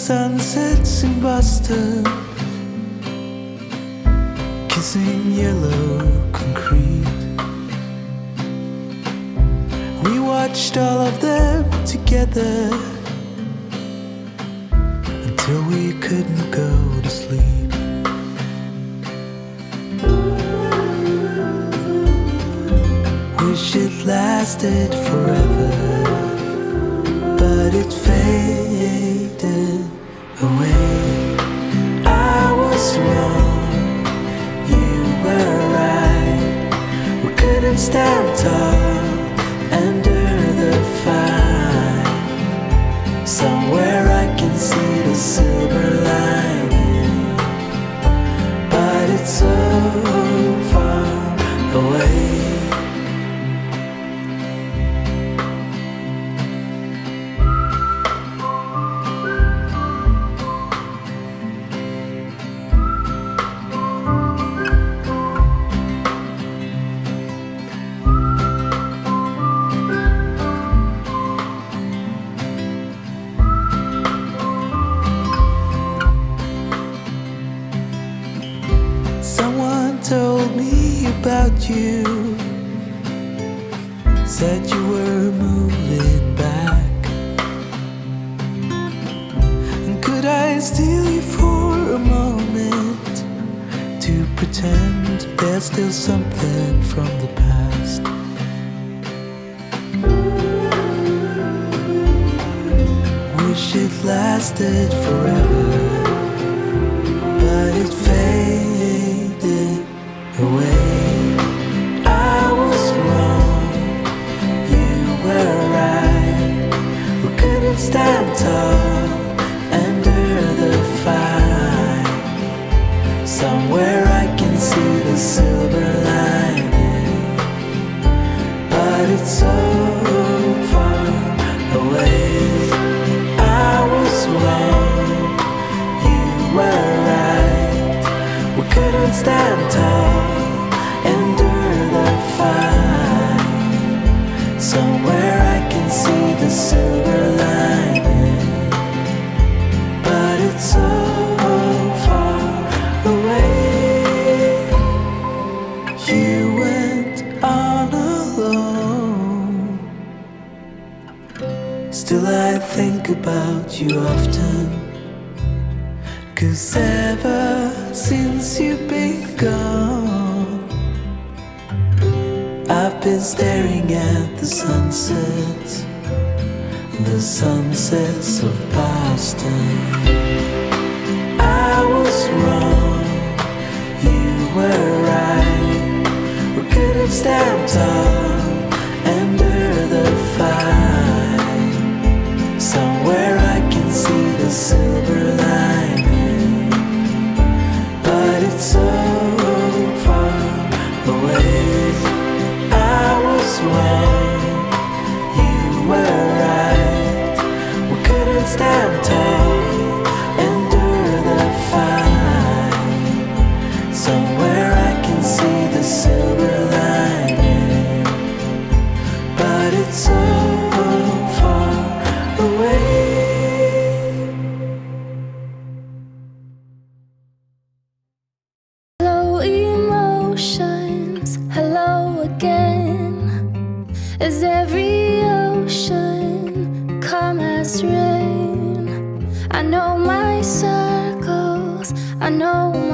sunsets in Boston, kissing yellow concrete. We watched all of them together until we couldn't go to sleep. Wish it lasted forever, but it faded away. I was wrong, you were right. We couldn't stand tall under the fire. Somewhere I can see the silver lining, but it's so far away. Someone told me about you, said you were moving back. And could I steal you for a moment to pretend there's still something from the past? Wish it lasted forever, but it faded away. I was wrong, you were right. We couldn't stand tall under the fire. Somewhere I can see the silver lining, but it's so far away. I was wrong, you were right. We couldn't stand tall under the fire. Somewhere I can see the silver lining, but it's so far away. You went on alone. Still I think about you often, 'cause ever since you've been gone, I've been staring at the sunsets of Boston. I was wrong, you were right. We couldn't stand tall under the fire. Somewhere I can see the silver lining, but it's so far away. I was wrong, you were right. We couldn't stand tall under the fire. Somewhere I can see the silver lining, but it's so far away. Hello emotions, hello again. As every ocean come as rain, I know my circles, I know my